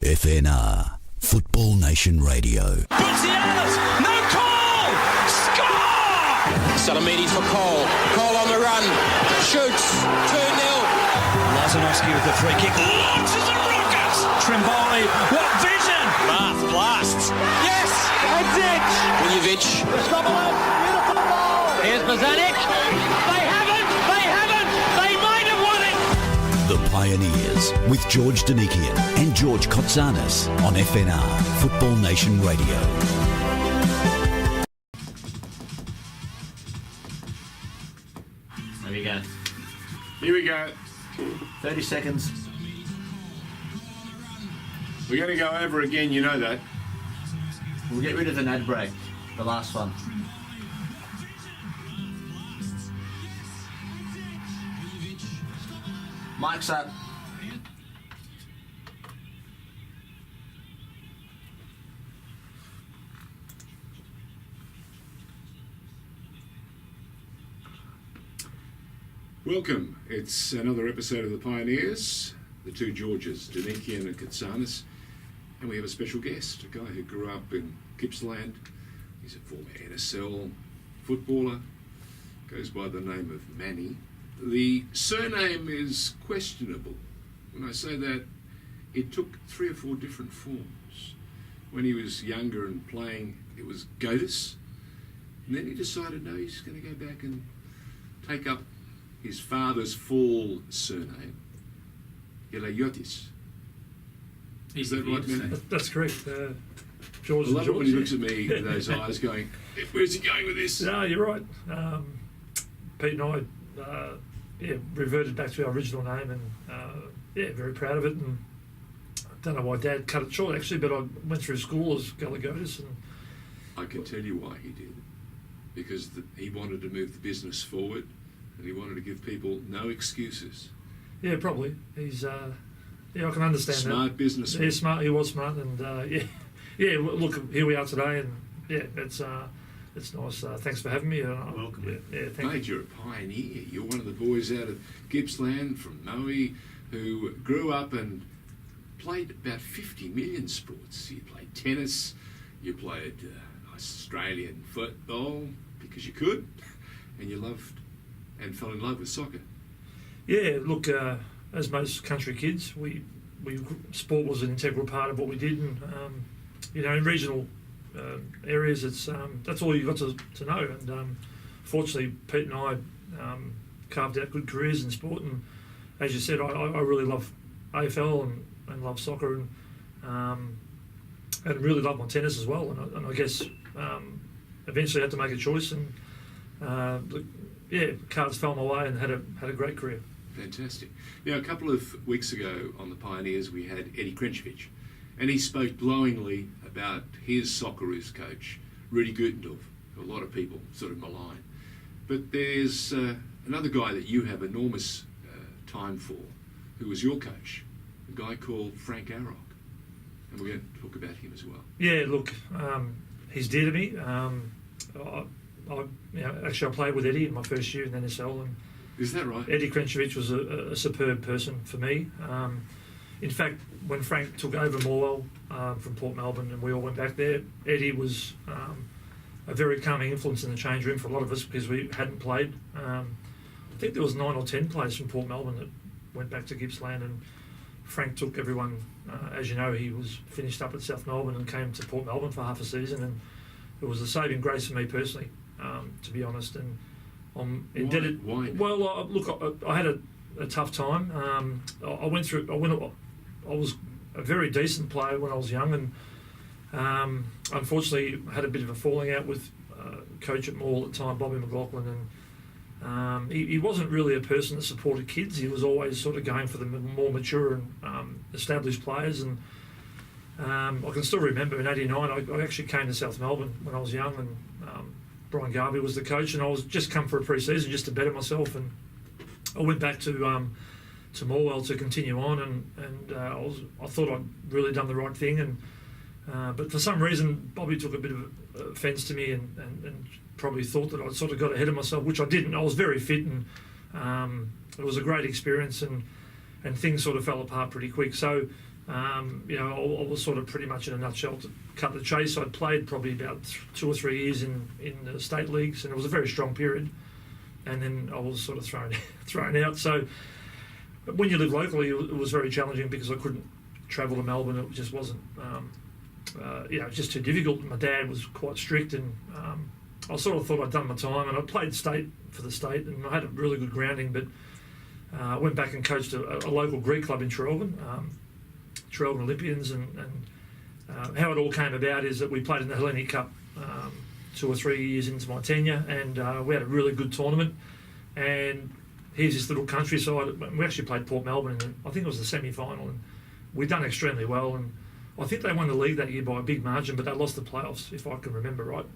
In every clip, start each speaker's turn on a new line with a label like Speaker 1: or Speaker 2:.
Speaker 1: FNR, Football Nation Radio.
Speaker 2: Putsianis, no call! Score!
Speaker 3: Salamini for Cole. Cole on the run. Shoots. 2-0.
Speaker 2: Lazanovsky with the free kick. Launches a rocket! Trimboli, what vision! Blasts. Yes! Heads
Speaker 3: Miljevic.
Speaker 2: Beautiful ball! Here's Bozanic. They haven't! They might have won it!
Speaker 1: The Pioneers with George Danikian and George Kotsanis on FNR, Football Nation Radio.
Speaker 4: There we go.
Speaker 5: Here we go.
Speaker 4: 30 seconds.
Speaker 5: We're going to go over again, you know that.
Speaker 4: We'll get rid of an ad break, the last one. Mike's up.
Speaker 5: Welcome. It's another episode of The Pioneers, the two Georges, Danikian and Kotsanis. And we have a special guest, a guy who grew up in Gippsland. He's a former NSL footballer, goes by the name of Manny. The surname is questionable. When I say that, it took 3 or 4 different forms. When he was younger and playing, it was Gotis. And then he decided, no, he's going to go back and take up his father's full surname, Gelagotis. Is that right, man?
Speaker 6: That's correct. George.
Speaker 5: I love it when he looks at me with those eyes going, where's he going with this?
Speaker 6: No, you're right. Pete and I, reverted back to our original name, and very proud of it. And I don't know why Dad cut it short, actually, but I went through school as Gelagotis. And
Speaker 5: I can tell you why he did. Because he wanted to move the business forward, and he wanted to give people no excuses.
Speaker 6: Yeah, probably. He's, I can understand that.
Speaker 5: Smart businessman.
Speaker 6: Yeah, smart. He was smart, and look, here we are today, and it's nice. Thanks for having me.
Speaker 4: Welcome.
Speaker 5: Mate, you're a pioneer. You're one of the boys out of Gippsland from Moe who grew up and played about 50 million sports. You played tennis, you played Australian football because you could, and you loved and fell in love with soccer.
Speaker 6: Yeah, look, as most country kids, we sport was an integral part of what we did, and in regional areas, it's that's all you got to know. And fortunately, Pete and I carved out good careers in sport. And as you said, I really love AFL and love soccer, and really love my tennis as well. And I guess eventually had to make a choice, and cards fell my way, and had a great career.
Speaker 5: Fantastic. Now, a couple of weeks ago on the Pioneers, we had Eddie Krenchevich, and he spoke glowingly about his Socceroos coach, Rudy Gutendorf, who a lot of people sort of malign. But there's another guy that you have enormous time for, who was your coach, a guy called Frank Arok. And we're going to talk about him as well. Yeah,
Speaker 6: look, he's dear to me. Actually, I played with Eddie in my first year in the NSL, and
Speaker 5: is that right?
Speaker 6: Eddie Krenchevich was a superb person for me. In fact, when Frank took over Morwell from Port Melbourne and we all went back there, Eddie was a very calming influence in the change room for a lot of us because we hadn't played. I think there was 9 or 10 players from Port Melbourne that went back to Gippsland, and Frank took everyone. As you know, he was finished up at South Melbourne and came to Port Melbourne for half a season, and it was a saving grace for me personally, to be honest. And I'm indebted.
Speaker 5: Why?
Speaker 6: Well, look, I had a tough time. I was a very decent player when I was young, and unfortunately had a bit of a falling out with coach at Morwell at the time, Bobby McLaughlin, and he wasn't really a person that supported kids. He was always sort of going for the more mature and established players. And I can still remember in '89, I actually came to South Melbourne when I was young, and Brian Garvey was the coach, and I was just come for a pre-season just to better myself, and I went back to Morwell to continue on, and I thought I'd really done the right thing, and but for some reason Bobby took a bit of offence to me and probably thought that I'd sort of got ahead of myself, which I didn't. I was very fit, and it was a great experience, and things sort of fell apart pretty quick. So I was sort of pretty much in a nutshell to cut the chase. I'd played probably about 2 or 3 years in the state leagues, and it was a very strong period. And then I was sort of thrown out. So when you live locally, it was very challenging because I couldn't travel to Melbourne. It just wasn't, it was just too difficult. My dad was quite strict, and I sort of thought I'd done my time. And I played state for the state, and I had a really good grounding. But I went back and coached a local Greek club in Traralgon, Traralgon Olympians, and how it all came about is that we played in the Hellenic Cup 2 or 3 years into my tenure, and we had a really good tournament. And here's this little countryside. We actually played Port Melbourne in I think it was the semi-final, and we'd done extremely well. And I think they won the league that year by a big margin, but they lost the playoffs, if I can remember right,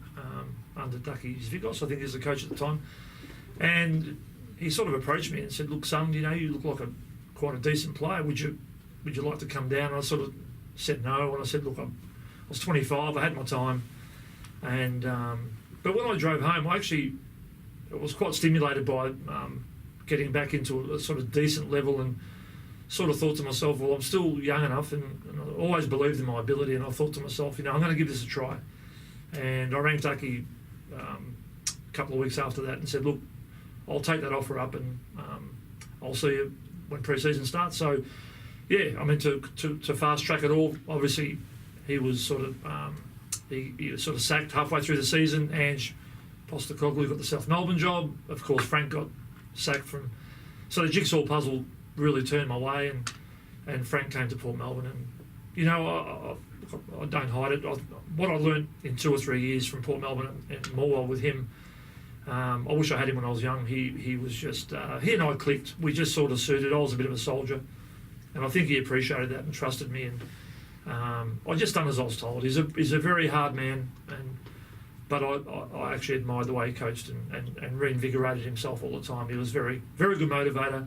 Speaker 6: under Ducky Zvigos, I think he was the coach at the time. And he sort of approached me and said, "Look, son, you look like quite a decent player. Would you like to come down?" And I sort of said no, and I said, "Look, I was 25, I had my time." And but when I drove home, I was quite stimulated by getting back into a sort of decent level, and sort of thought to myself, well, I'm still young enough, and I always believed in my ability, and I thought to myself, I'm going to give this a try. And I rang Ducky a couple of weeks after that and said, "Look, I'll take that offer up, and I'll see you when pre-season starts." So yeah, I mean, to fast track it all, obviously he was sort of he sort of sacked halfway through the season. Ange Postecoglou got the South Melbourne job. Of course, Frank got sacked from. So the jigsaw puzzle really turned my way, and Frank came to Port Melbourne. And I don't hide it. What I learned in 2 or 3 years from Port Melbourne and Morwell with him, I wish I had him when I was young. He was just he and I clicked. We just sort of suited. I was a bit of a soldier, and I think he appreciated that and trusted me. And I just done as I was told. He's a very hard man, but I actually admired the way he coached and reinvigorated himself all the time. He was very, very good motivator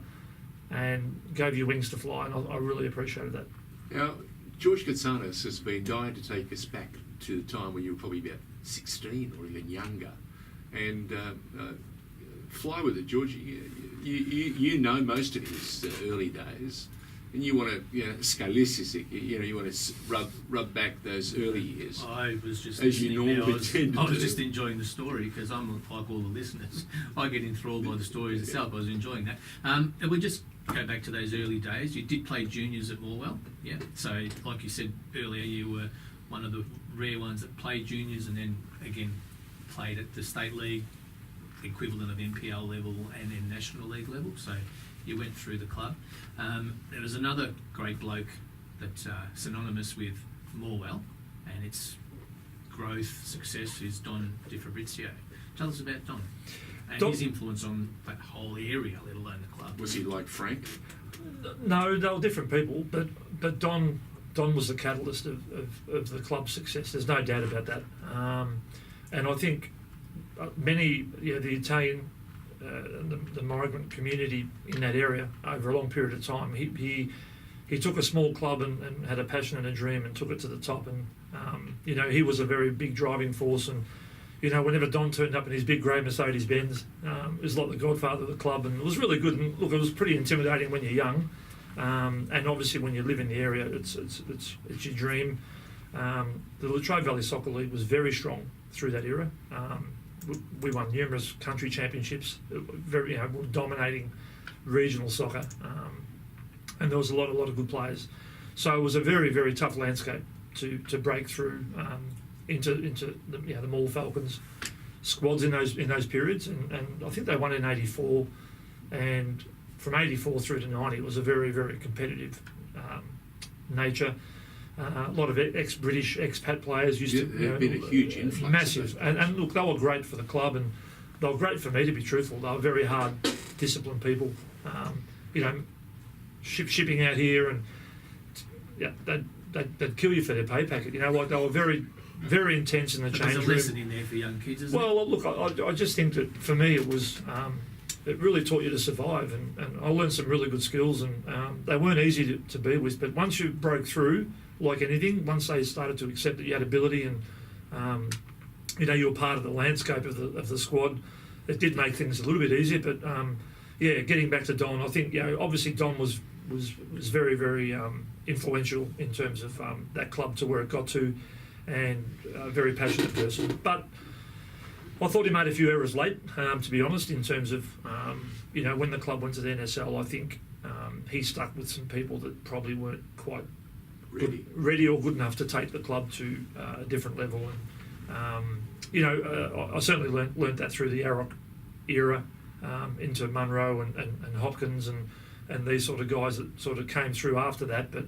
Speaker 6: and gave you wings to fly, and I really appreciated that.
Speaker 5: Now, George Katsanis has been dying to take us back to the time when you were probably about 16 or even younger, and fly with it, George. You know most of his early days, and you want to, you want to rub back those early years.
Speaker 7: I was just
Speaker 5: as you normally tend to
Speaker 7: I was
Speaker 5: do.
Speaker 7: just enjoying the story, because I'm like all the listeners. I get enthralled by the stories itself. I was enjoying that. And we just go back to those early days. You did play juniors at Morwell, yeah. So, like you said earlier, you were one of the rare ones that played juniors, and then again played at the state league equivalent of NPL level and then National League level. So you went through the club. There was another great bloke that's synonymous with Morwell and its growth, success, is Don Di Fabrizio. Tell us about Don and his influence on that whole area, let alone the club.
Speaker 5: Was he like Frank?
Speaker 6: No, they were different people, but Don was the catalyst of the club's success. There's no doubt about that. And I think many, the Italian, the migrant community in that area over a long period of time, he took a small club and had a passion and a dream and took it to the top. And he was a very big driving force. And whenever Don turned up in his big grey Mercedes Benz, it was like the godfather of the club, and it was really good. And look, it was pretty intimidating when you're young, and obviously when you live in the area, it's your dream. The Latrobe Valley Soccer League was very strong through that era. We won numerous country championships, very dominating regional soccer, and there was a lot of good players. So it was a very, very tough landscape to break through into the Maul Falcons squads in those periods, and I think they won in '84, and from '84 through to '90 it was a very, very competitive nature. A lot of ex-British, expat players used to.
Speaker 5: There'd been a huge influx.
Speaker 6: Massive, and look, they were great for the club, and they were great for me, to be truthful. They were very hard, disciplined people. Shipping out here, and they'd kill you for their pay packet. Like they were very, very intense in the change room.
Speaker 7: There's a lesson in there for young kids, isn't
Speaker 6: Well, look, I just think that for me it was. It really taught you to survive, and I learned some really good skills, and they weren't easy to be with. But once you broke through, like anything, once they started to accept that you had ability and you were part of the landscape of the squad, it did make things a little bit easier. But getting back to Don, I think obviously Don was very, very influential in terms of that club to where it got to, and a very passionate person. But I thought he made a few errors late, to be honest, in terms of, when the club went to the NSL, I think he stuck with some people that probably weren't quite ready or good enough to take the club to a different level. And, I certainly learnt that through the Arok era, into Munro and Hopkins and these sort of guys that sort of came through after that. But,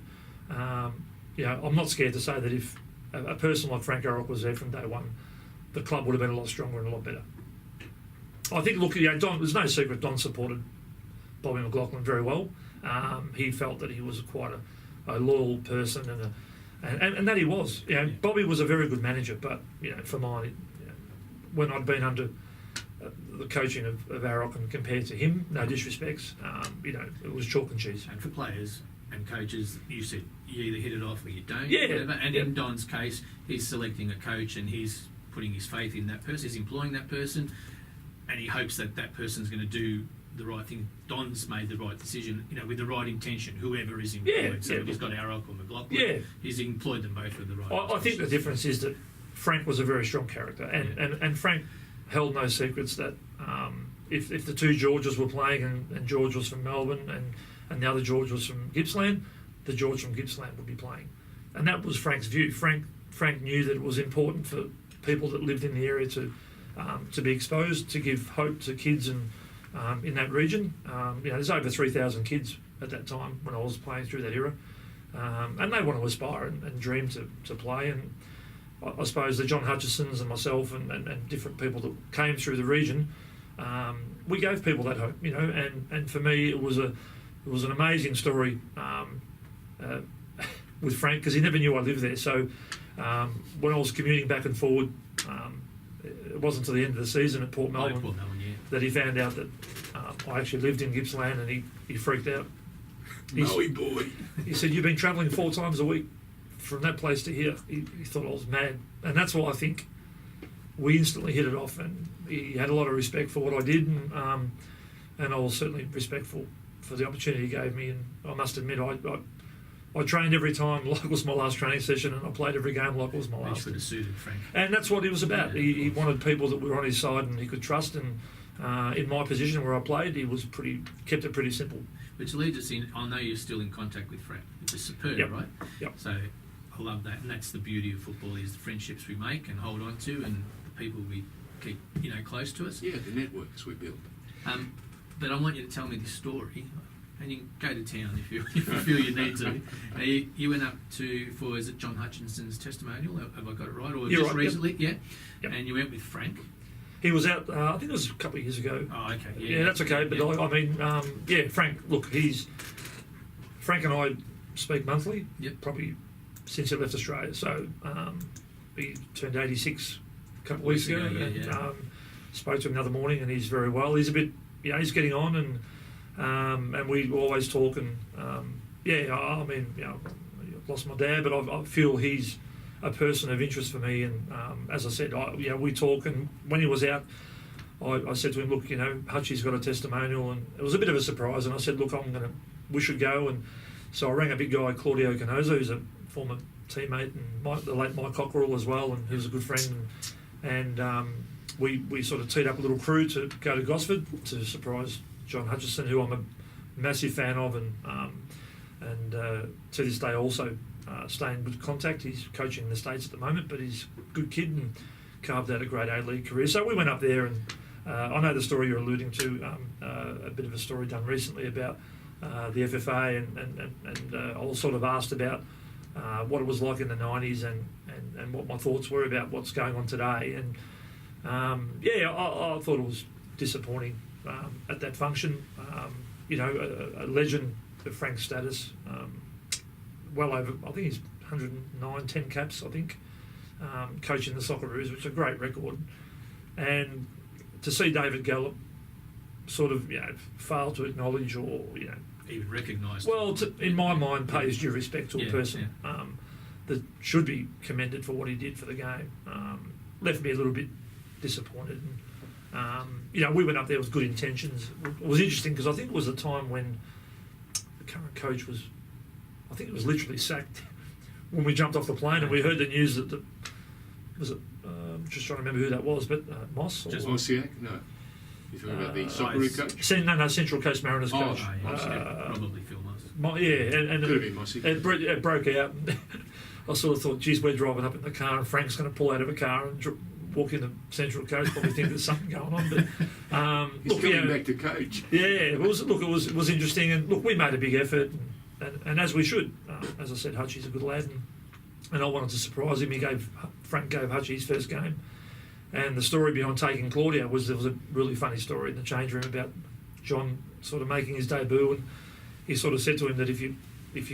Speaker 6: I'm not scared to say that if a person like Frank Arok was there from day one, the club would have been a lot stronger and a lot better. I think, Don, there's no secret Don supported Bobby McLaughlin very well. He felt that he was quite a loyal person and that he was. Bobby was a very good manager, but, for mine, when I'd been under the coaching of Arok and compared to him, no disrespects, it was chalk and cheese.
Speaker 7: And for players and coaches, you said you either hit it off or you don't.
Speaker 6: Yeah.
Speaker 7: Whatever. And in Don's case, he's selecting a coach and he's putting his faith in that person, he's employing that person, and he hopes that that person's going to do the right thing. Don's made the right decision, with the right intention, whoever is employed. So if he's got Arok or McLaughlin, he's employed them both with the right
Speaker 6: I think the difference is that Frank was a very strong character, and Frank held no secrets that if the two Georges were playing and George was from Melbourne and the other George was from Gippsland, the George from Gippsland would be playing. And that was Frank's view. Frank knew that it was important for people that lived in the area to be exposed, to give hope to kids and in that region. There's over 3,000 kids at that time when I was playing through that era, and they want to aspire and dream to play. And I suppose the John Hutchisons and myself and different people that came through the region, we gave people that hope, and for me it was an amazing story with Frank, because he never knew I lived there. So when I was commuting back and forward, it wasn't until the end of the season at Port Melbourne that he found out that I actually lived in Gippsland, and he freaked out.
Speaker 5: Maui boy.
Speaker 6: He said, "You've been travelling 4 times a week from that place to here." He thought I was mad, and that's why I think we instantly hit it off, and he had a lot of respect for what I did, and I was certainly respectful for the opportunity he gave me. And I must admit, I trained every time like it was my last training session, and I played every game like it was my last.
Speaker 7: Which would have suited Frank.
Speaker 6: And that's what he was about. He wanted people that were on his side and he could trust. And in my position where I played, he was kept it pretty simple.
Speaker 7: Which leads us in. I know you're still in contact with Frank, which is superb, right?
Speaker 6: Yep.
Speaker 7: So I love that, and that's the beauty of football: is the friendships we make and hold on to, and the people we keep, close to us.
Speaker 5: Yeah, the networks we build.
Speaker 7: But I want you to tell me this story. And you can go to town if you feel you need to. You went up for is it John Hutchinson's testimonial? Have I got it right? Or
Speaker 6: You're
Speaker 7: just
Speaker 6: right,
Speaker 7: recently?
Speaker 6: yep.
Speaker 7: Yeah. And you went with Frank.
Speaker 6: He was out. I think it was a couple of years ago.
Speaker 7: Oh, okay.
Speaker 6: Yeah, that's okay. But Frank. Look, Frank and I speak monthly.
Speaker 7: Yep.
Speaker 6: Probably since he left Australia. So he turned 86 a couple of weeks ago. Spoke to him the other morning, and he's very well. He's a bit. He's getting on and. And we always talk, and I've lost my dad, but I feel he's a person of interest for me. And as I said, we talk. And when he was out, I said to him, "Look, Hutchie's got a testimonial," and it was a bit of a surprise. And I said, "Look, we should go." And so I rang a big guy, Claudio Canosa, who's a former teammate, and the late Mike Cockerell as well, and he was a good friend. And we sort of teed up a little crew to go to Gosford to surprise John Hutchison, who I'm a massive fan of, and to this day also stay in good contact. He's coaching in the States at the moment, but he's a good kid and carved out a great A-League career. So we went up there, and I know the story you're alluding to, a bit of a story done recently about the FFA, and I was sort of asked about what it was like in the 90s and what my thoughts were about what's going on today. And I thought it was disappointing at that function. A legend of Frank's status, well over, I think he's 109, 10 caps, I think, coaching the Socceroos, which is a great record. And to see David Gallup sort of, fail to acknowledge or,
Speaker 7: even recognised.
Speaker 6: Well, in my mind, pay his due respect to a person that should be commended for what he did for the game, left me a little bit disappointed. And, we went up there with good intentions. It was interesting because I think it was a time when the current coach was, I think it was literally sacked when we jumped off the plane and we heard the news that was it. Just trying to remember who that was, but Moss.
Speaker 5: Just Mossiak? No. You're talking about the Socceroo coach?
Speaker 6: No, Central Coast Mariners coach.
Speaker 7: Probably Phil Moss.
Speaker 6: And
Speaker 5: Could have been Mossy.
Speaker 6: it broke out. I sort of thought, geez, we're driving up in the car and Frank's going to pull out of a car and walk into Central Coast, probably think there's something going on. But
Speaker 5: He's coming back to coach.
Speaker 6: Yeah, it was interesting, and look, we made a big effort, and as we should. As I said, Hutchie's a good lad, and I wanted to surprise him. Frank gave Hutchie his first game, and the story behind taking Claudio was there was a really funny story in the change room about John sort of making his debut, and he sort of said to him that if you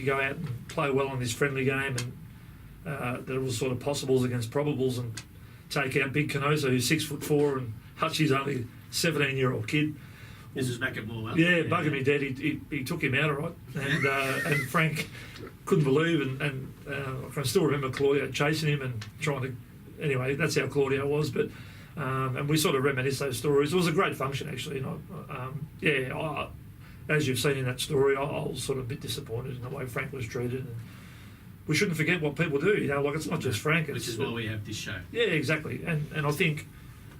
Speaker 6: go out and play well in this friendly game, and there was sort of possibles against probables, and take out Big Canosa, who's 6'4", and Hutchie's only 17-year-old kid.
Speaker 7: This is back at Morwell.
Speaker 6: Yeah, bugging me dead. He took him out all right, and Frank couldn't believe, and I can still remember Claudio chasing him and trying to. Anyway, that's how Claudio was, but and we sort of reminisce those stories. It was a great function actually, and as you've seen in that story, I was sort of a bit disappointed in the way Frank was treated. And we shouldn't forget what people do. Like it's not just Frank.
Speaker 7: Which is why we have this show.
Speaker 6: Yeah, exactly, and I think.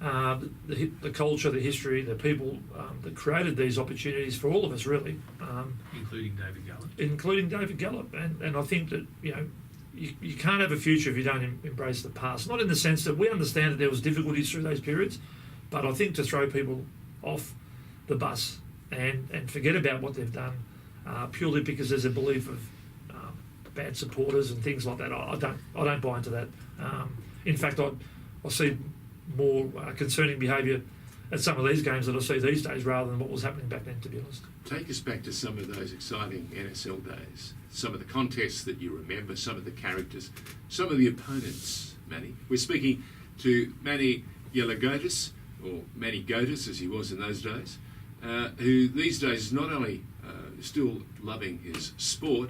Speaker 6: The culture, the history, the people that created these opportunities for all of us, really,
Speaker 7: including David Gallop,
Speaker 6: and I think that you can't have a future if you don't embrace the past. Not in the sense that we understand that there was difficulties through those periods, but I think to throw people off the bus and forget about what they've done purely because there's a belief of bad supporters and things like that. I don't buy into that. In fact, I see more concerning behaviour at some of these games that I see these days rather than what was happening back then, to be honest.
Speaker 5: Take us back to some of those exciting NSL days, some of the contests that you remember, some of the characters, some of the opponents, Manny. We're speaking to Manny Gelagotis, or Manny Gotis as he was in those days, who these days is not only still loving his sport,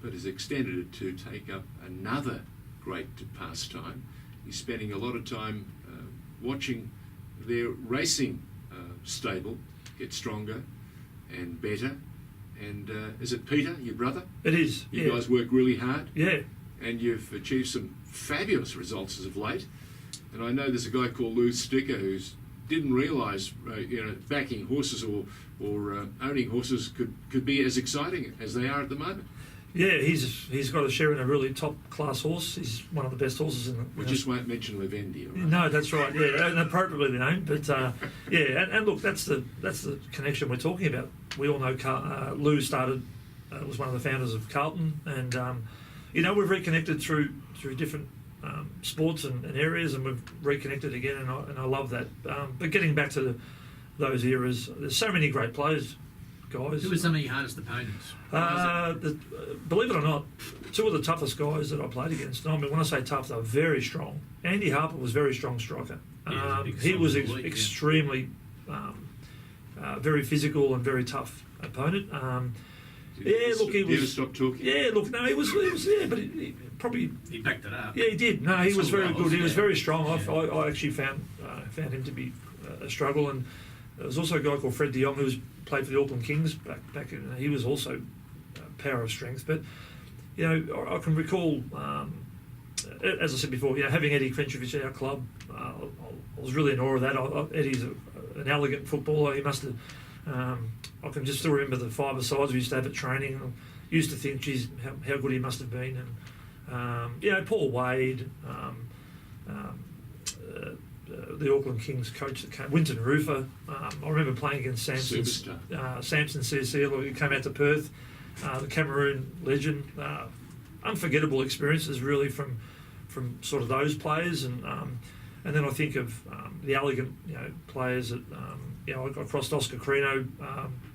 Speaker 5: but has extended it to take up another great pastime. He's spending a lot of time watching their racing stable get stronger and better. And is it Peter, your brother?
Speaker 6: It is.
Speaker 5: You guys work really hard.
Speaker 6: Yeah.
Speaker 5: And you've achieved some fabulous results as of late. And I know there's a guy called Lou Sticker who's didn't realise backing horses or owning horses could be as exciting as they are at the moment.
Speaker 6: Yeah, he's got a share in a really top class horse. He's one of the best horses in the.
Speaker 5: We just won't mention Levendi. Right?
Speaker 6: No, that's right. Yeah, and appropriately named. But and look, that's the connection we're talking about. We all know Lou started was one of the founders of Carlton, and we've reconnected through different sports and areas, and we've reconnected again, and I love that. But getting back to those eras, there's so many great players. Guys.
Speaker 7: Who were some of your hardest opponents?
Speaker 6: Believe it or not, two of the toughest guys that I played against. I mean, when I say tough, they were very strong. Andy Harper was a very strong striker. He was extremely, very physical and very tough opponent.
Speaker 5: Did he ever stop talking?
Speaker 6: Yeah, look, no, he was but he probably
Speaker 7: he backed it up.
Speaker 6: Yeah, he did. No, he was very good. He was very strong.
Speaker 7: Yeah.
Speaker 6: I actually found him to be a struggle, and there was also a guy called Fred de Jong who played for the Auckland Kings back in, he was also power of strength. But I can recall, as I said before, having Eddie Krenchevich at our club, I was really in awe of that. Eddie's an elegant footballer. He must have. I can just still remember the five-a-sides we used to have at training. I used to think, geez, how good he must have been. And Paul Wade. The Auckland Kings coach that came, Winton Rufer. I remember playing against Samson CSL, who came out to Perth, the Cameroon legend. Unforgettable experiences, really, from sort of those players, and then I think of the elegant players that I crossed Oscar Crino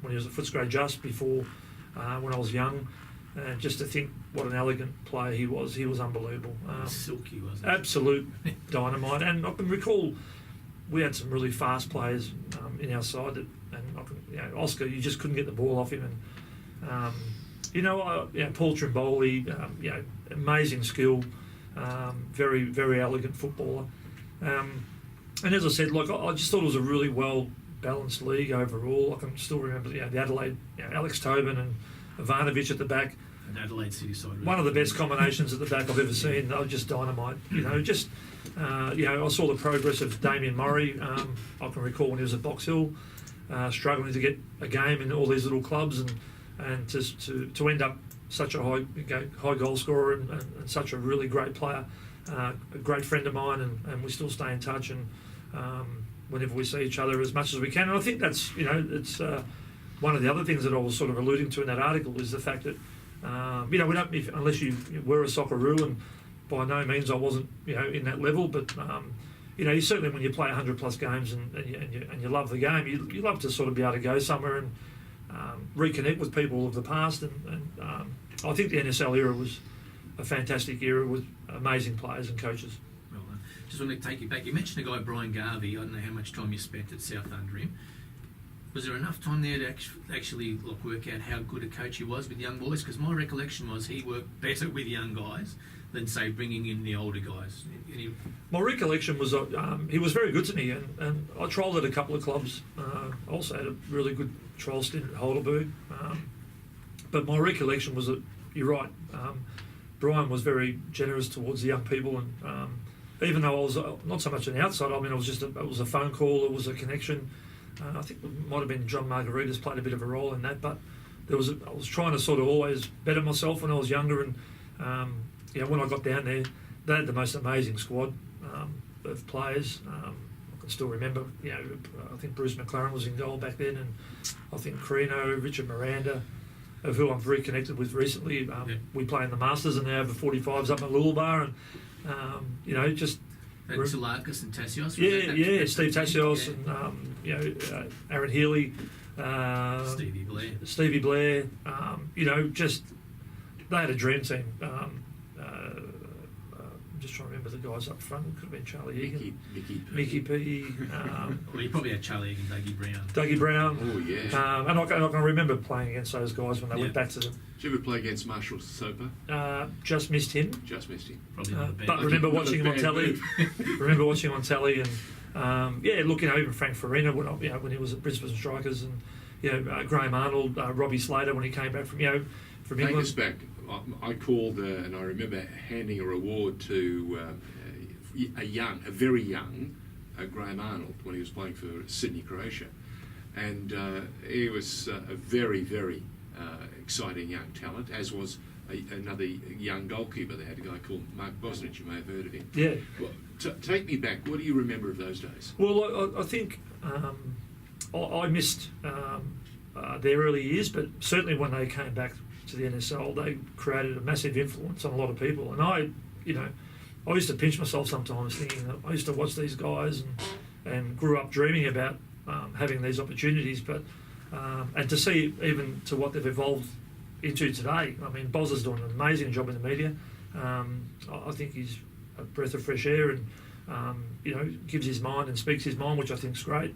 Speaker 6: when he was at Footscray just before when I was young. And just to think what an elegant player he was unbelievable.
Speaker 7: Silky, wasn't he?
Speaker 6: Absolute dynamite. And I can recall we had some really fast players in our side Oscar, you just couldn't get the ball off him. And Paul Trimboli, amazing skill, very very elegant footballer. And as I said, I just thought it was a really well balanced league overall. I can still remember the Adelaide, Alex Tobin and Ivanovic at the back.
Speaker 7: an Adelaide City side. Really.
Speaker 6: One of the best combinations at the back I've ever seen. They were just dynamite. I saw the progress of Damien Murray. I can recall when he was at Box Hill, struggling to get a game in all these little clubs, and to end up such a high goal scorer and such a really great player, a great friend of mine, and we still stay in touch, and whenever we see each other as much as we can. And I think that's it's one of the other things that I was sort of alluding to in that article is the fact that we don't, unless you were a Socceroo, and by no means I wasn't in that level, but you certainly when you play 100+ games and you love the game, you love to sort of be able to go somewhere and reconnect with people of the past, and I think the NSL era was a fantastic era with amazing players and coaches.
Speaker 7: Well, just want to take you back. You mentioned a guy, Brian Garvey. I don't know how much time you spent at South under him. Was there enough time there to actually work out how good a coach he was with young boys? Because my recollection was he worked better with young guys than, say, bringing in the older guys.
Speaker 6: My recollection was he was very good to me, and I trialled at a couple of clubs. I also had a really good trial stint at Heidelberg. But my recollection was that, you're right, Brian was very generous towards the young people, and even though I was not so much an outsider, it was a phone call, it was a connection. I think it might have been John Margaritas played a bit of a role in that, but I was trying to sort of always better myself when I was younger, and when I got down there, they had the most amazing squad of players. I can still remember, I think Bruce McLaren was in goal back then, and I think Carino, Richard Miranda, of who I've reconnected with recently. We play in the Masters, and they have the 45s up at Lulbar, and just.
Speaker 7: And Salakis and Tassios.
Speaker 6: Steve Tassios and Aaron Healy, Stevie Blair. Just they had a dream team. I'm just trying to remember the guys up front. It could have been Charlie Egan, Mickey P.
Speaker 7: Well, you probably had Charlie Egan,
Speaker 6: Dougie Brown.
Speaker 5: Oh yeah.
Speaker 6: And I can remember playing against those guys when they went back to them.
Speaker 5: Did you ever play against Marshall Soper?
Speaker 6: Just missed him.
Speaker 7: Probably not a bad.
Speaker 6: But remember watching him on telly. And even Frank Farina when he was at Brisbane Strikers, and Graham Arnold, Robbie Slater when he came back from England.
Speaker 5: Take us back. I called and I remember handing a reward to a very young Graham Arnold when he was playing for Sydney, Croatia, and he was a very, very exciting young talent, as was another young goalkeeper. They had a guy called Mark Bosnich. You may have heard of him.
Speaker 6: Yeah.
Speaker 5: Well, take me back. What do you remember of those days?
Speaker 6: Well, I think I missed their early years, but certainly when they came back to the NSL, they created a massive influence on a lot of people. And I used to pinch myself sometimes, thinking that I used to watch these guys and grew up dreaming about having these opportunities, but and to see even to what they've evolved into today. I mean, Boz is doing an amazing job in the media. I think he's a breath of fresh air, and gives his mind and speaks his mind, which I think is great.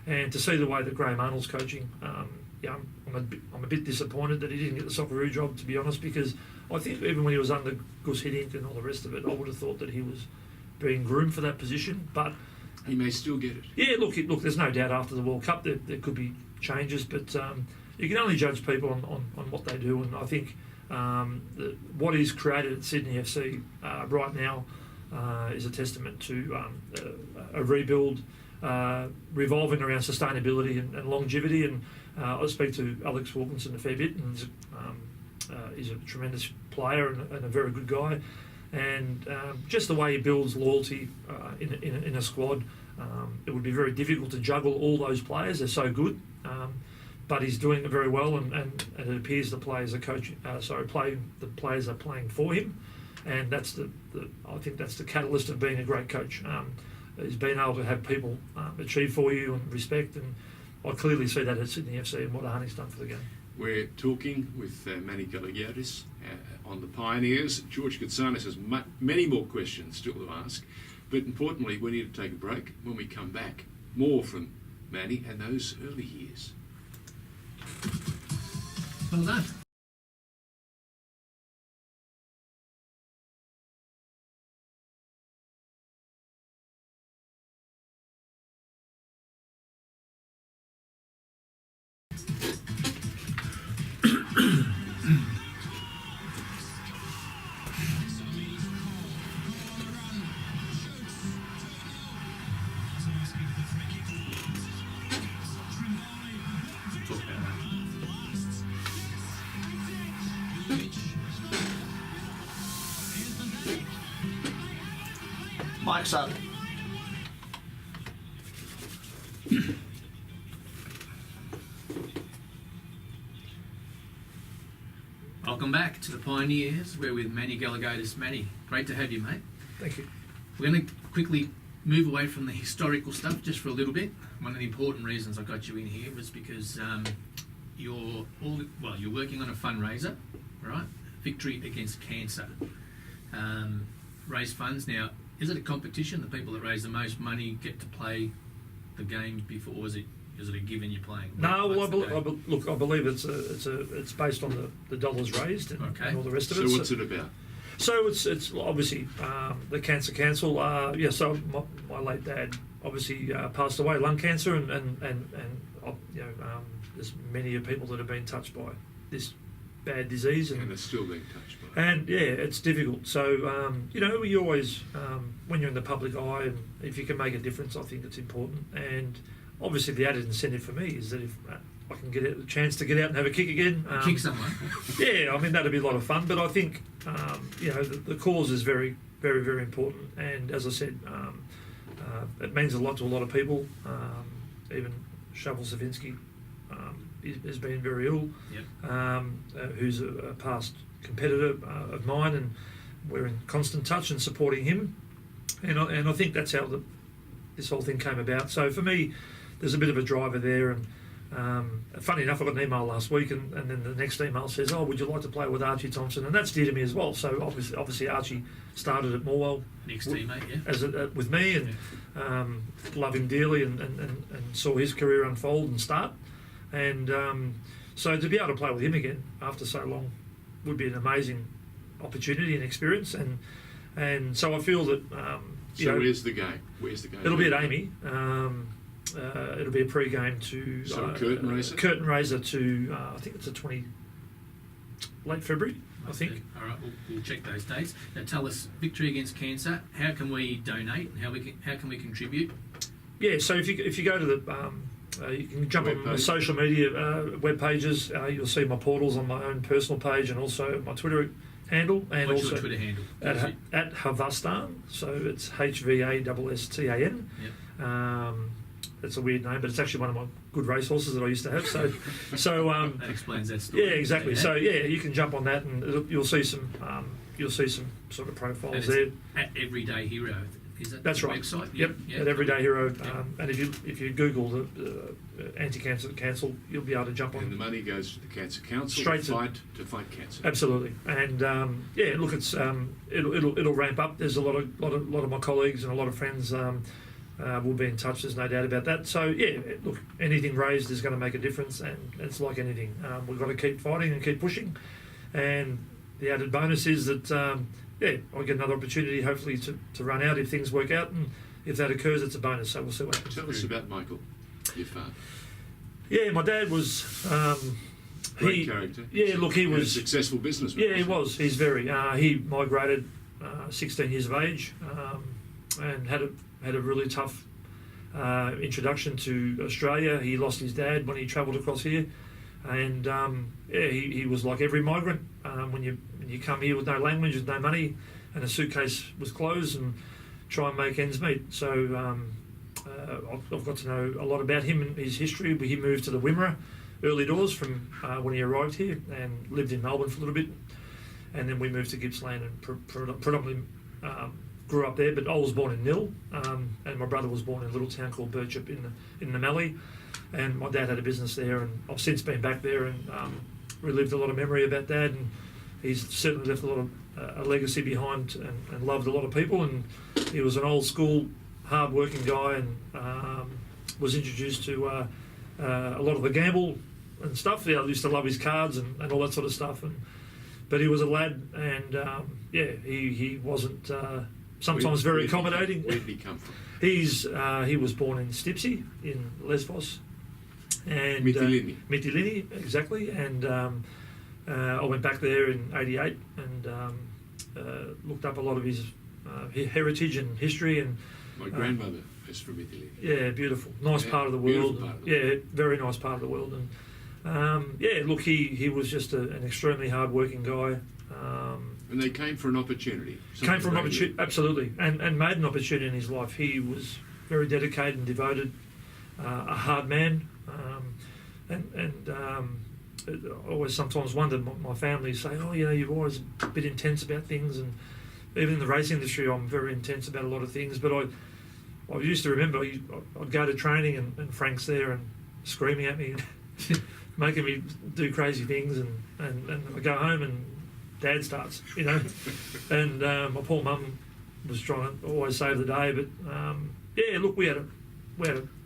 Speaker 6: And to see the way that Graham Arnold's coaching, I'm a bit disappointed that he didn't get the Socceroo job, to be honest, because I think even when he was under Gus Hiddink and all the rest of it, I would have thought that he was being groomed for that position. But
Speaker 5: he may still get it.
Speaker 6: Yeah, look. There's no doubt after the World Cup there could be changes, but you can only judge people on what they do. And I think what is created at Sydney FC right now is a testament to a rebuild revolving around sustainability and longevity. And I speak to Alex Wilkinson a fair bit, and he's a tremendous player and a very good guy. And just the way he builds loyalty in a squad, it would be very difficult to juggle all those players. They're so good, but he's doing it very well, and it appears the players are the players are playing for him, and that's I think that's the catalyst of being a great coach. Is being able to have people achieve for you and respect, and I clearly see that at Sydney FC and what Arnie's done for the game.
Speaker 5: We're talking with Manny Gelagotis on the Pioneers. George Katsanis has many more questions still to ask, but importantly, we need to take a break. When we come back, more from Manny and those early years.
Speaker 7: Well done.
Speaker 4: Mike's up.
Speaker 7: Welcome back to the Pioneers. We're with Manny Gelagotis. Manny, great to have you, mate.
Speaker 6: Thank you.
Speaker 7: We're going to quickly move away from the historical stuff just for a little bit. One of the important reasons I got you in here was because you're working on a fundraiser, right? Victory Against Cancer. Raise funds. Now, is it a competition? The people that raise the most money get to play the game before, or is it a given you're playing?
Speaker 6: No, well, I believe it's based on the dollars raised and all the rest of it.
Speaker 5: So what's it about?
Speaker 6: So it's obviously the Cancer Council. So my late dad obviously passed away, lung cancer, and there's many people that have been touched by this bad disease,
Speaker 5: And they're still being touched by it.
Speaker 6: and yeah, it's difficult. So you always when you're in the public eye, and if you can make a difference, I think it's important. And obviously, the added incentive for me is that if I can get a chance to get out and have a kick again,
Speaker 7: Kick someone.
Speaker 6: yeah, I mean that'd be a lot of fun. But I think the cause is very, very, very important. And as I said, it means a lot to a lot of people. Even Shovel Savinsky has been very ill.
Speaker 7: Yep.
Speaker 6: Who's a past competitor of mine, and we're in constant touch and supporting him. And I think that's how this whole thing came about. So for me, there's a bit of a driver there. And funny enough, I got an email last week, and then the next email says, "Oh, would you like to play with Archie Thompson?" And that's dear to me as well. So obviously Archie started at Morwell,
Speaker 7: Next teammate, yeah.
Speaker 6: with me, and love him dearly, and saw his career unfold and start. And so to be able to play with him again after so long would be an amazing opportunity and experience. And so I feel that.
Speaker 5: Where's the game?
Speaker 6: It'll be at Amy. It'll be a pre-game to
Speaker 5: curtain raiser.
Speaker 6: Curtain raiser to I think it's late February. I think.
Speaker 7: All right, we'll check those dates. Now, tell us, Victory Against Cancer. How can we donate? And how can we contribute?
Speaker 6: Yeah, so if you go to the you can jump on the social media web pages. You'll see my portals on my own personal page and also my Twitter handle. And
Speaker 7: What's
Speaker 6: also
Speaker 7: your Twitter handle?
Speaker 6: at Havastan. So it's HVASSTAN.
Speaker 7: Yep.
Speaker 6: It's a weird name, but it's actually one of my good racehorses that I used to have. So
Speaker 7: That explains that story.
Speaker 6: yeah, exactly. So yeah, you can jump on that, and you'll see some sort of profiles there.
Speaker 7: At Everyday Hero. Is that
Speaker 6: That's
Speaker 7: the
Speaker 6: right.
Speaker 7: website?
Speaker 6: Yep.
Speaker 7: Yeah.
Speaker 6: At Everyday Hero,
Speaker 7: Yep.
Speaker 6: and if you Google the anti-cancer council, you'll be able to jump on.
Speaker 5: And the money goes to the Cancer Council
Speaker 6: Straight
Speaker 5: to fight cancer.
Speaker 6: Absolutely, and look, it's it'll ramp up. There's a lot of my colleagues and a lot of friends will be in touch. There's no doubt about that. So yeah, look, anything raised is going to make a difference, and it's like anything. We've got to keep fighting and keep pushing. And the added bonus is that I'll get another opportunity, hopefully, to run out if things work out, and if that occurs, it's a bonus. So we'll see what happens.
Speaker 5: Tell us about Michael, your father.
Speaker 6: Yeah, my dad was.
Speaker 5: Great character.
Speaker 6: Yeah, look, he was
Speaker 5: a successful businessman.
Speaker 6: Yeah, he was. He's very. He migrated 16 years of age and had a really tough introduction to Australia. He lost his dad when he travelled across here, and he was like every migrant. When you come here with no language, with no money, and a suitcase with clothes, and try and make ends meet. So I've got to know a lot about him and his history. He moved to the Wimmera early doors from when he arrived here, and lived in Melbourne for a little bit, and then we moved to Gippsland and predominantly grew up there. But I was born in Nil, and my brother was born in a little town called Birchup in the Mallee, and my dad had a business there, and I've since been back there and relived a lot of memory about Dad, and he's certainly left a lot of a legacy behind, and loved a lot of people, and he was an old school hard working guy, and was introduced to a lot of the gamble and stuff. I used to love his cards and all that sort of stuff, but he was a lad, and he wasn't sometimes very accommodating.
Speaker 5: Where did he come from?
Speaker 6: He was born in Stipsy in Lesbos, and Mytilini, exactly. And I went back there in '88 and looked up a lot of his heritage and history. And
Speaker 5: my grandmother is from Italy.
Speaker 6: Yeah, beautiful, nice part of the world. Very nice part of the world. And look, he was just an extremely hard-working guy.
Speaker 5: And they came for an opportunity.
Speaker 6: Came from an opportunity, absolutely, and made an opportunity in his life. He was very dedicated and devoted, a hard man, I always sometimes wondered, my family say, oh, you know, you're always a bit intense about things, and even in the racing industry I'm very intense about a lot of things, but I used to remember I'd go to training and Frank's there and screaming at me and making me do crazy things, and I go home and Dad starts, you know, and my poor mum was trying to always save the day, but yeah, look, we had a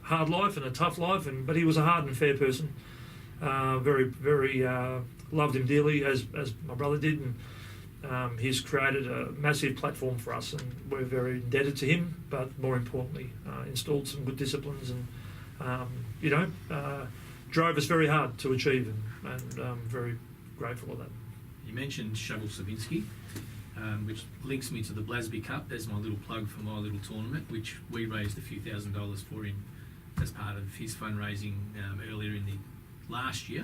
Speaker 6: hard life and a tough life, but he was a hard and fair person. Very loved him dearly, as my brother did, and he's created a massive platform for us, and we're very indebted to him. But more importantly, installed some good disciplines, and drove us very hard to achieve, and very grateful of that.
Speaker 7: You mentioned Shovel Savinsky, which links me to the Blasby Cup. There's my little plug for my little tournament, which we raised a few $1,000s for him as part of his fundraising earlier in the last year,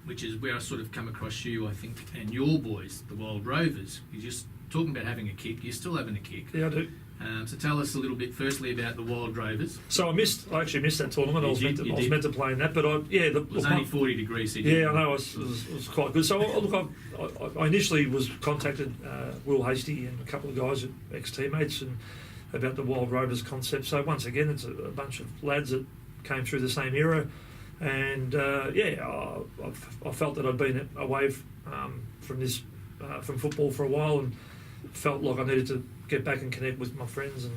Speaker 7: which is where I sort of come across you, I think, and your boys, the Wild Rovers. You're just talking about having a kick. You're still having a kick.
Speaker 6: Yeah, I do.
Speaker 7: So tell us a little bit, firstly, about the Wild Rovers.
Speaker 6: So I actually missed that tournament. I was meant to play in that, but
Speaker 7: it was only 40 degrees.
Speaker 6: Yeah, I know. It was quite good. So look, I initially was contacted Will Hasty and a couple of guys, ex-teammates, and about the Wild Rovers concept. So once again, it's a bunch of lads that came through the same era, and I felt that I'd been away from this from football for a while, and felt like I needed to get back and connect with my friends, and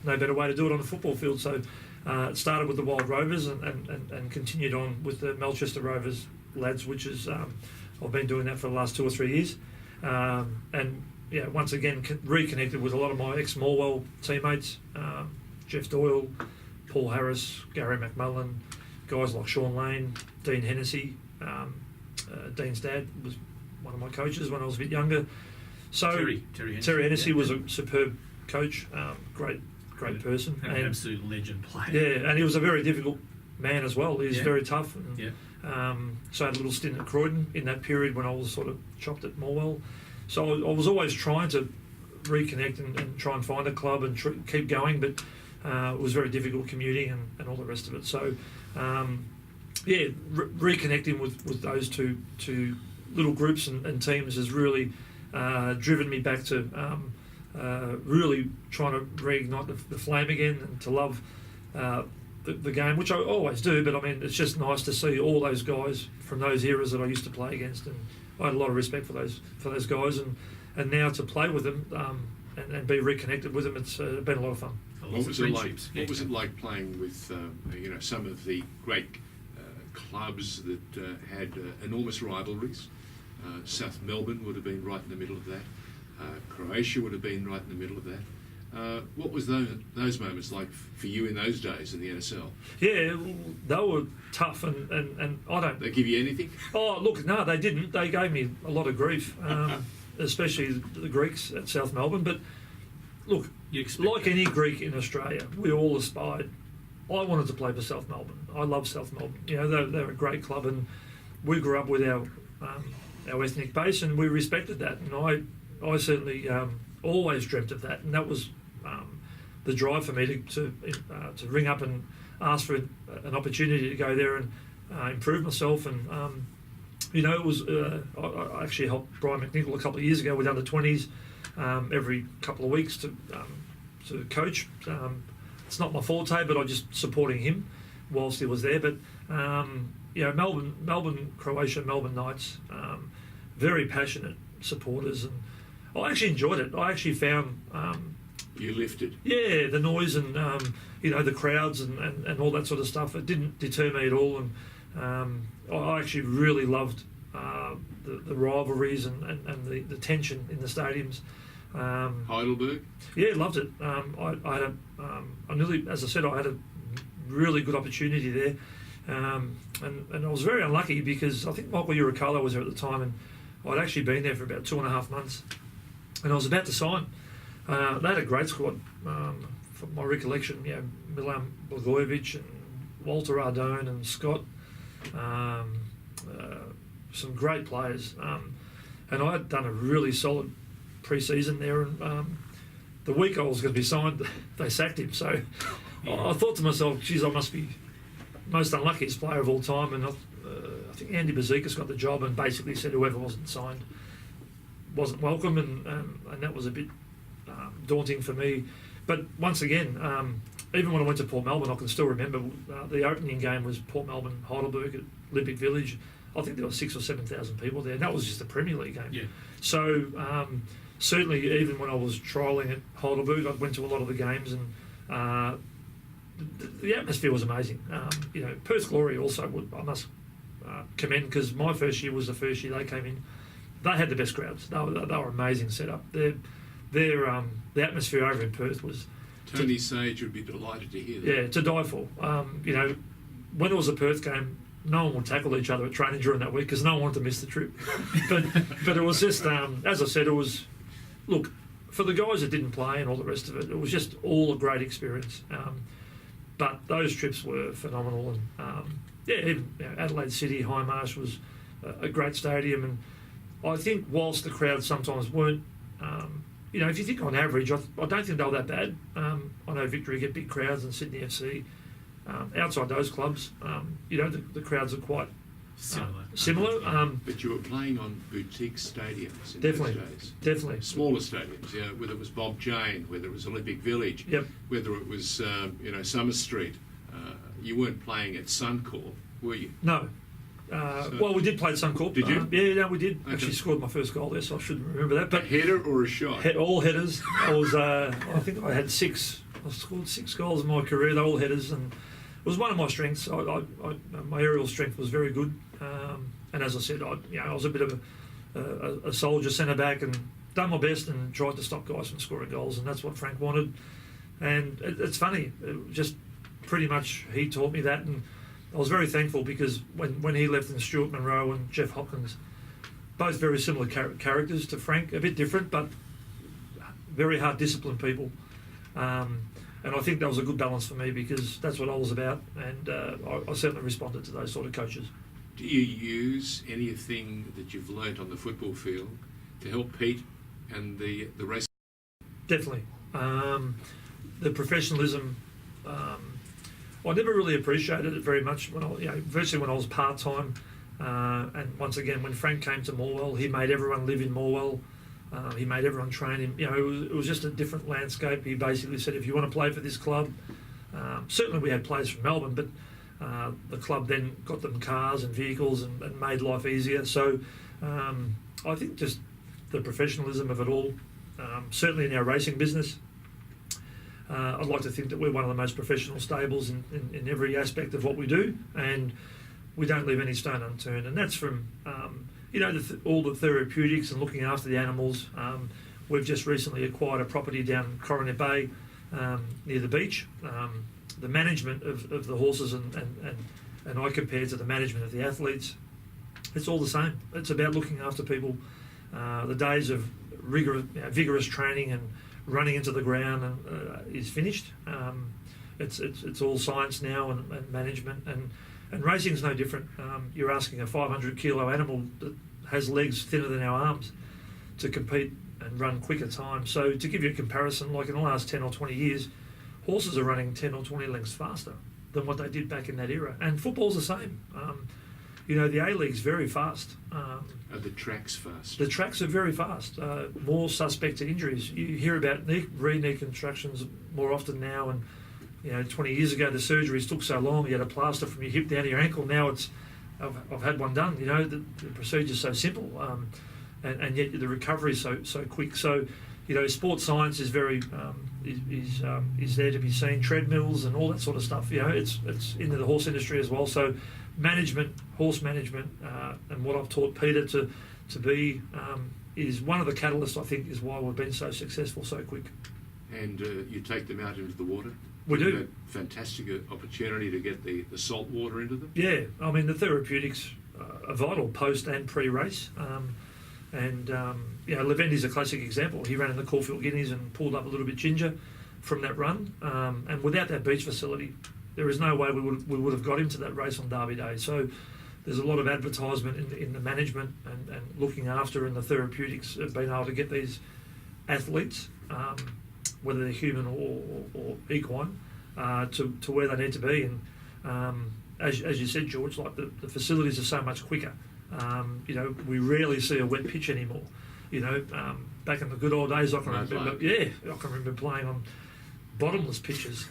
Speaker 6: no better way to do it on the football field. So it started with the Wild Rovers and continued on with the Melchester Rovers lads, which is I've been doing that for the last 2 or 3 years, and yeah, once again reconnected with a lot of my ex-Morwell teammates, Jeff Doyle, Paul Harris, Gary McMullen, guys like Sean Lane, Dean Hennessy. Dean's dad was one of my coaches when I was a bit younger. So Terry Hennessy was a superb coach, great person,
Speaker 7: and an absolute legend player.
Speaker 6: Yeah, and he was a very difficult man as well. He was very tough. And, so I had a little stint at Croydon in that period when I was sort of chopped at Morwell. So I was always trying to reconnect and try and find a club and keep going, but it was very difficult commuting and all the rest of it. So reconnecting with those two little groups and teams has really driven me back to really trying to reignite the flame again and to love the game, which I always do. But I mean, it's just nice to see all those guys from those eras that I used to play against, and I had a lot of respect for those guys, and now to play with them and be reconnected with them, it's been a lot of fun.
Speaker 5: What was it like playing with some of the great clubs that had enormous rivalries? South Melbourne would have been right in the middle of that. Croatia would have been right in the middle of that. What was those moments like for you in those days in the NSL? Yeah,
Speaker 6: they were tough, and I don't...
Speaker 5: They give you anything?
Speaker 6: Oh, look, no, they didn't. They gave me a lot of grief, especially the Greeks at South Melbourne. But look, like any Greek in Australia, we all aspired. I wanted to play for South Melbourne. I love South Melbourne. You know, they're a great club, and we grew up with our ethnic base, and we respected that. And I certainly always dreamt of that, and that was the drive for me to ring up and ask for an opportunity to go there and improve myself. And it was I actually helped Brian McNichol a couple of years ago with under-20s every couple of weeks to coach. It's not my forte, but I'm just supporting him whilst he was there. But Melbourne, Croatia, Melbourne Knights, very passionate supporters, and I actually enjoyed it. I actually found
Speaker 5: you lifted.
Speaker 6: Yeah, the noise and the crowds and all that sort of stuff. It didn't deter me at all, and I actually really loved the rivalries and the tension in the stadiums.
Speaker 5: Heidelberg.
Speaker 6: Yeah, loved it. I had as I said, I had a really good opportunity there, and I was very unlucky because I think Michael Uricolo was there at the time, and I'd actually been there for about 2.5 months, and I was about to sign. They had a great squad, from my recollection. Milan Blagojevic and Walter Ardone and Scott, some great players. and I had done a really solid pre-season there, and the week I was going to be signed, they sacked him. So I thought to myself, geez, I must be most unluckiest player of all time. And I think Andy Bazikas got the job and basically said whoever wasn't signed wasn't welcome, and that was a bit daunting for me. But once again, even when I went to Port Melbourne, I can still remember the opening game was Port Melbourne Heidelberg at Olympic Village. I think there were 6,000 or 7,000 people there, and that was just a Premier League game.
Speaker 7: Yeah.
Speaker 6: So certainly, even when I was trialling at Heidelberg, I went to a lot of the games, and the atmosphere was amazing. Perth Glory also I must commend, because my first year was the first year they came in. They had the best crowds. They were amazing setup. The atmosphere over in Perth was.
Speaker 5: Tony Sage would be delighted to hear that.
Speaker 6: Yeah, to die for. When it was a Perth game, no one would tackle each other at training during that week because no one wanted to miss the trip. but it was just, as I said, it was, look, for the guys that didn't play and all the rest of it, it was just all a great experience. But those trips were phenomenal. And even Adelaide City, High Marsh was a great stadium. And I think whilst the crowds sometimes weren't, if you think on average, I don't think they were that bad. I know Victory get big crowds and Sydney FC. Outside those clubs, the crowds are quite similar.
Speaker 5: But you were playing on boutique stadiums in
Speaker 6: Definitely,
Speaker 5: those days.
Speaker 6: definitely.
Speaker 5: Smaller stadiums, whether it was Bob Jane, whether it was Olympic Village,
Speaker 6: Yep.
Speaker 5: whether it was Summer Street. You weren't playing at Suncorp, were you?
Speaker 6: No. Well, we did play at Suncorp.
Speaker 5: Did you?
Speaker 6: Yeah, we did.
Speaker 5: Okay.
Speaker 6: Actually scored my first goal there, so I shouldn't remember that. But
Speaker 5: A header or a shot?
Speaker 6: all headers. I think I had 6. I scored 6 goals in my career. They're all headers, and it was one of my strengths. My aerial strength was very good, and as I said, I was a bit of a soldier centre back and done my best and tried to stop guys from scoring goals, and that's what Frank wanted. And it's funny, just pretty much he taught me that, and I was very thankful because when he left, in Stuart Monroe and Jeff Hopkins, both very similar characters to Frank, a bit different, but very hard disciplined people. And I think that was a good balance for me because that's what I was about, and I certainly responded to those sort of coaches.
Speaker 5: Do you use anything that you've learnt on the football field to help Pete and the race?
Speaker 6: Definitely. The professionalism, I never really appreciated it very much virtually when I was part-time. And once again, when Frank came to Morwell, he made everyone live in Morwell. He made everyone train. It was just a different landscape. He basically said, if you want to play for this club, certainly we had players from Melbourne, but the club then got them cars and vehicles and made life easier. So I think just the professionalism of it all, certainly in our racing business, I'd like to think that we're one of the most professional stables in every aspect of what we do, and we don't leave any stone unturned. And that's from all the therapeutics and looking after the animals. We've just recently acquired a property down Coronet Bay near the beach. The management of the horses and I compare to the management of the athletes. It's all the same. It's about looking after people. The days of vigorous training and running into the ground is finished. It's all science now and management, and racing's no different. You're asking a 500 kilo animal that has legs thinner than our arms to compete and run quicker time. So to give you a comparison, like in the last 10 or 20 years, horses are running 10 or 20 lengths faster than what they did back in that era. And football's the same. The A-League's very fast.
Speaker 5: Are the tracks fast?
Speaker 6: The tracks are very fast. More suspected injuries. You hear about reconstructions more often now, and 20 years ago the surgeries took so long. You had a plaster from your hip down to your ankle. Now I've had one done. The procedure's so simple, and yet the recovery is so quick. So sports science is very is there to be seen. Treadmills and all that sort of stuff. It's into the horse industry as well. So management, horse management, and what I've taught Peter to be is one of the catalysts. I think is why we've been so successful so quick.
Speaker 5: And you take them out into the water?
Speaker 6: We do.
Speaker 5: That fantastic opportunity to get the salt water into them?
Speaker 6: Yeah, I mean the therapeutics are vital post and pre-race. Levendi's a classic example. He ran in the Caulfield Guineas and pulled up a little bit ginger from that run. And without that beach facility, there is no way we would have got him to that race on Derby Day. So there's a lot of advertisement in the management and looking after and the therapeutics of being able to get these athletes, whether they're human or equine, to where they need to be. And as you said, George, like the facilities are so much quicker. We rarely see a wet pitch anymore. Back in the good old days, I can remember playing on bottomless pitches.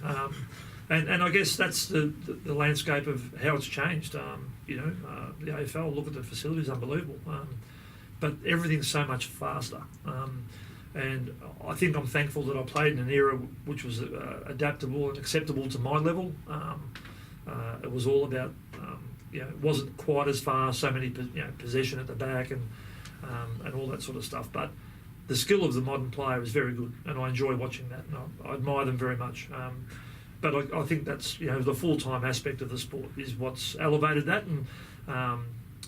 Speaker 6: And I guess that's the landscape of how it's changed. The AFL, look at the facilities, unbelievable. But everything's so much faster. And I think I'm thankful that I played in an era which was adaptable and acceptable to my level. It was all about, it wasn't quite as fast, so many possession at the back and all that sort of stuff. But the skill of the modern player is very good, and I enjoy watching that, and I admire them very much. But I think that's the full-time aspect of the sport is what's elevated that. And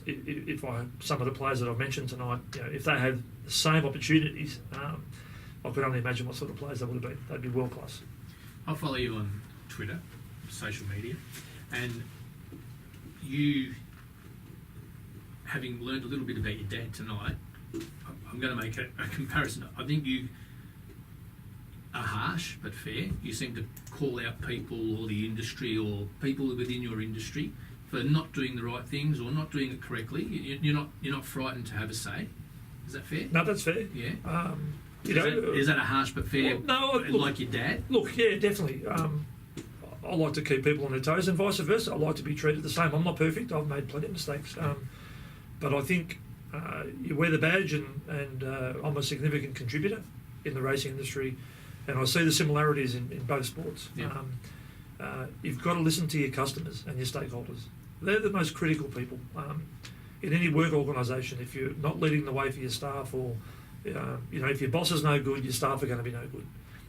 Speaker 6: if some of the players that I've mentioned tonight, if they had the same opportunities, I could only imagine what sort of players they would have been. They'd be world class.
Speaker 7: I follow you on Twitter, social media, and you, having learned a little bit about your dad tonight, I'm going to make a comparison. I think you are harsh but fair. You seem to call out people or the industry or people within your industry for not doing the right things or not doing it correctly. You're not frightened to have a say. Is that fair?
Speaker 6: No, that's fair.
Speaker 7: Yeah.
Speaker 6: Is
Speaker 7: that a harsh but fair?
Speaker 6: Well, no,
Speaker 7: like your dad.
Speaker 6: Look, yeah, definitely. I like to keep people on their toes, and vice versa. I like to be treated the same. I'm not perfect. I've made plenty of mistakes, but I think you wear the badge, and I'm a significant contributor in the racing industry, and I see the similarities in both sports.
Speaker 7: Yeah.
Speaker 6: You've got to listen to your customers and your stakeholders. They're the most critical people in any work organisation. If you're not leading the way for your staff, or if your boss is no good, your staff are going to be no good.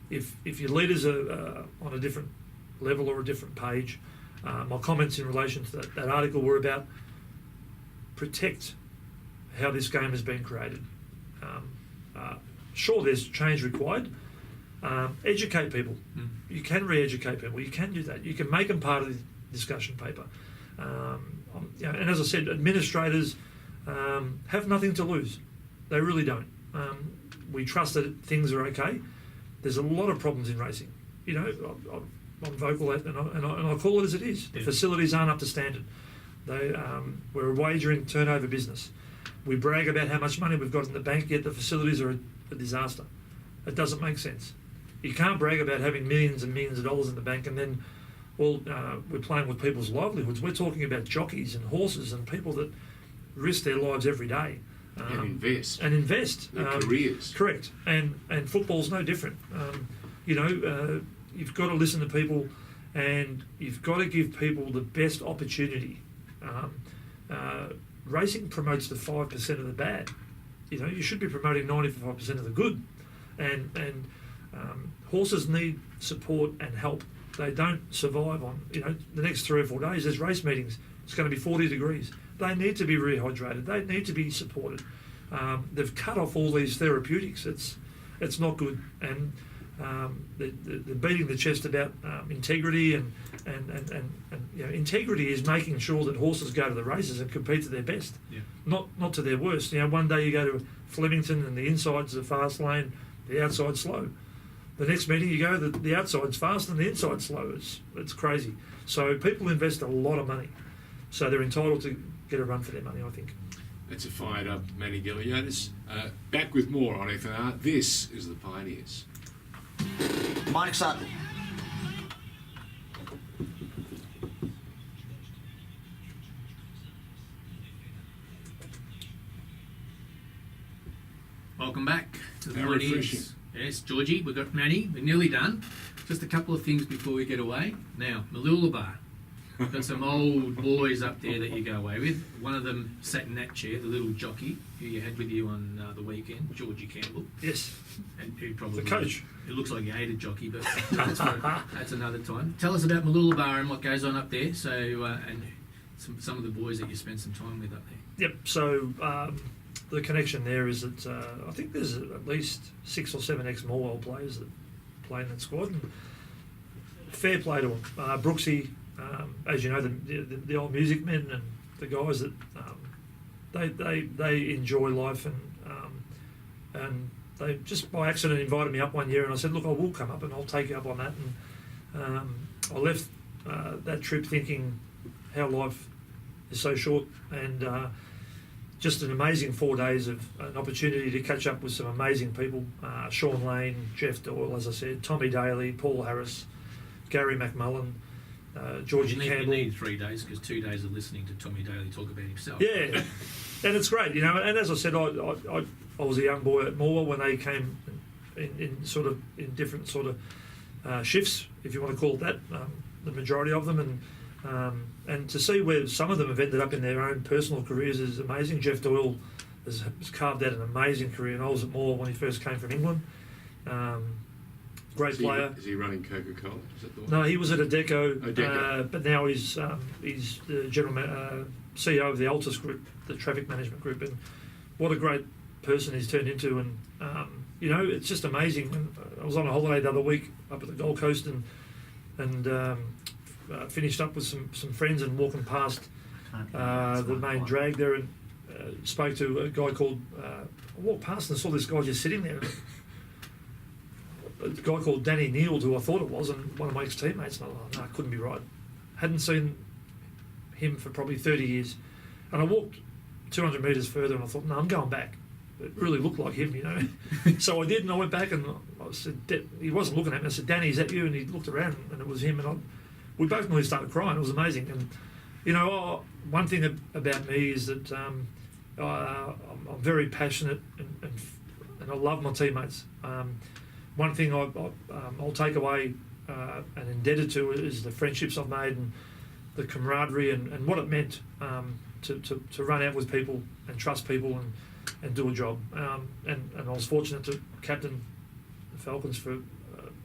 Speaker 6: If your leaders are on a different level or a different page, my comments in relation to that article were about protect how this game has been created. Sure, there's change required. Educate people. You can re-educate people. You can do that. You can make them part of the discussion paper. And as I said, administrators have nothing to lose. They really don't. We trust that things are okay. There's a lot of problems in racing. I'm vocal and I call it as it is. The facilities aren't up to standard. We're a wagering turnover business. We brag about how much money we've got in the bank, yet the facilities are a disaster. It doesn't make sense. You can't brag about having millions and millions of dollars in the bank and then we're playing with people's livelihoods. We're talking about jockeys and horses and people that risk their lives every day.
Speaker 5: And invest.
Speaker 6: Their
Speaker 5: careers.
Speaker 6: Correct. And football's no different. You've got to listen to people and you've got to give people the best opportunity. Racing promotes the 5% of the bad. You should be promoting 95% of the good. And horses need support and help. They don't survive on, the next 3 or 4 days. There's race meetings. It's going to be 40 degrees. They need to be rehydrated. They need to be supported. They've cut off all these therapeutics. It's not good. And they're beating the chest about integrity and integrity is making sure that horses go to the races and compete to their best, not to their worst. One day you go to Flemington and the inside's a fast lane, the outside's slow. The next meeting you go, the outside's fast and the inside's slow. It's crazy. So people invest a lot of money, so they're entitled to get a run for their money, I think.
Speaker 5: That's a fired up Manny Gelagotis. Back with more on FNR. This is the Pioneers.
Speaker 8: Mike Sutton.
Speaker 7: Welcome back to the
Speaker 5: How
Speaker 7: Pioneers.
Speaker 5: refreshing.
Speaker 7: Yes, Georgie, we've got Manny. We're nearly done. Just a couple of things before we get away. Now, Malulabar. We've got some old boys up there that you go away with. One of them sat in that chair, the little jockey who you had with you on the weekend, Georgie Campbell.
Speaker 6: Yes.
Speaker 7: And who probably
Speaker 6: The coach.
Speaker 7: It looks like you hated jockey, but that's another time. Tell us about Malulabar and what goes on up there. So and some of the boys that you spent some time with up there.
Speaker 6: Yep. So the connection there is that I think there's at least 6 or 7 ex-Morwell players that play in that squad. And fair play to them. Brooksy, as you know, the old music men, and the guys that they enjoy life, and they just by accident invited me up one year, and I said, look, I will come up and I'll take you up on that. And I left that trip thinking how life is so short, and just an amazing 4 days of an opportunity to catch up with some amazing people. Sean Lane, Jeff Doyle, as I said, Tommy Daly, Paul Harris, Gary McMullen, Georgie Campbell.
Speaker 7: You need 3 days because 2 days of listening to Tommy Daly talk about himself.
Speaker 6: Yeah, and it's great, and as I said, I was a young boy at Morwell when they came in different sort of shifts, if you want to call it that, the majority of them, and to see where some of them have ended up in their own personal careers is amazing. Jeff Doyle has carved out an amazing career, and I was at Morwell when he first came from England. Great player.
Speaker 5: Is he running Coca-Cola? Is that the one?
Speaker 6: No, he was at Adecco,
Speaker 5: Adecco.
Speaker 6: but now he's the CEO of the Altus Group, the traffic management group, and what a great person he's turned into. And it's just amazing. I was on a holiday the other week up at the Gold Coast, and finished up with some friends and walking past the main drag there, and spoke to a guy called. I walked past and saw this guy just sitting there. A guy called Danny Neild, who I thought it was, and one of my ex-teammates. And I thought, no, it couldn't be right. Hadn't seen him for probably 30 years. And I walked 200 metres further, and I thought, no, I'm going back. It really looked like him, So I did, and I went back, and I said, he wasn't looking at me. I said, Danny, is that you? And he looked around, and it was him. And we both nearly started crying. It was amazing. And, one thing about me is that I'm very passionate, and I love my teammates. One thing I'll take away and indebted to is the friendships I've made and the camaraderie and what it meant to run out with people and trust people and do a job. And I was fortunate to captain the Falcons for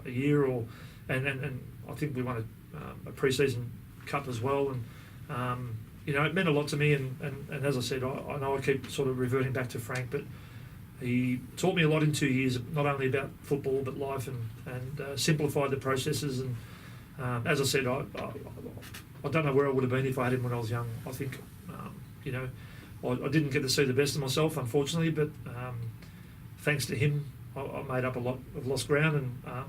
Speaker 6: a year, and I think we won a pre-season cup as well. And it meant a lot to me. And as I said, I know I keep sort of reverting back to Frank, but he taught me a lot in 2 years, not only about football but life, and simplified the processes. And as I said, I don't know where I would have been if I had him when I was young. I think, I didn't get to see the best of myself, unfortunately, but thanks to him, I made up a lot of lost ground and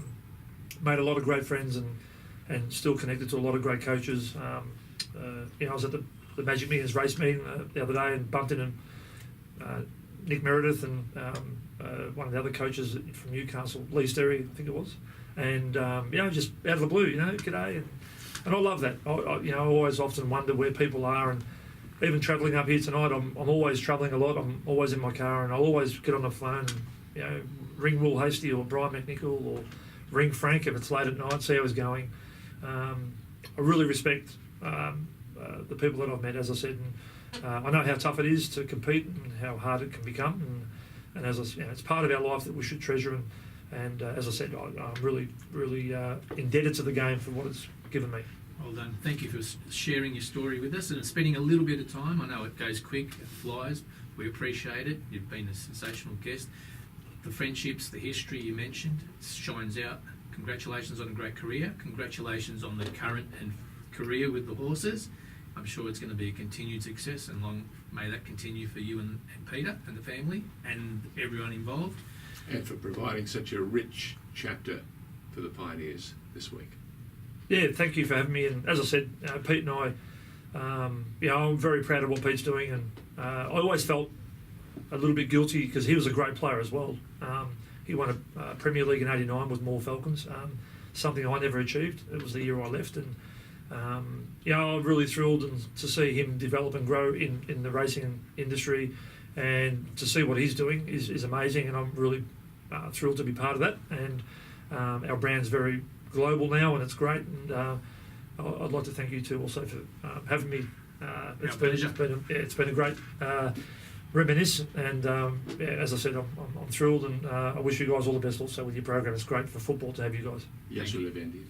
Speaker 6: made a lot of great friends and still connected to a lot of great coaches. I was at the Magic Millions race meeting the other day and bumped into Nick Meredith and one of the other coaches from Newcastle, Lee Sterry, I think it was, and just out of the blue, g'day, and I love that. I always often wonder where people are, and even travelling up here tonight, I'm always travelling a lot. I'm always in my car, and I'll always get on the phone and ring Will Hasty or Brian McNichol or ring Frank if it's late at night, see how he's going. I really respect the people that I've met, as I said. I know how tough it is to compete and how hard it can become, and as I said, it's part of our life that we should treasure. And as I said, I'm really, really indebted to the game for what it's given me.
Speaker 7: Well done. Thank you for sharing your story with us and spending a little bit of time. I know it goes quick, it flies. We appreciate it. You've been a sensational guest. The friendships, the history you mentioned shines out. Congratulations on a great career. Congratulations on the current and career with the horses. I'm sure it's going to be a continued success, and long may that continue for you and Peter and the family and everyone involved.
Speaker 5: And for providing such a rich chapter for the Pioneers this week.
Speaker 6: Yeah, thank you for having me. And as I said, Pete and I, I'm very proud of what Pete's doing, and I always felt a little bit guilty because he was a great player as well. He won a Premier League in '89 with Moore Falcons, something I never achieved. It was the year I left, and I'm really thrilled to see him develop and grow in the racing industry, and to see what he's doing is amazing, and I'm really thrilled to be part of that. And our brand's very global now, and it's great. And I'd like to thank you too also for having me. It's been a great reminisce, and as I said, I'm thrilled, and I wish you guys all the best also with your program. It's great for football to have you guys.
Speaker 5: Yes, Levendi.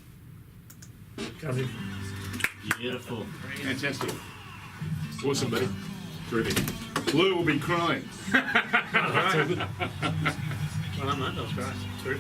Speaker 8: Beautiful.
Speaker 5: Fantastic. Awesome, buddy. Terrific. Blue will be crying.
Speaker 8: Well done, mate. That was great. Terrific.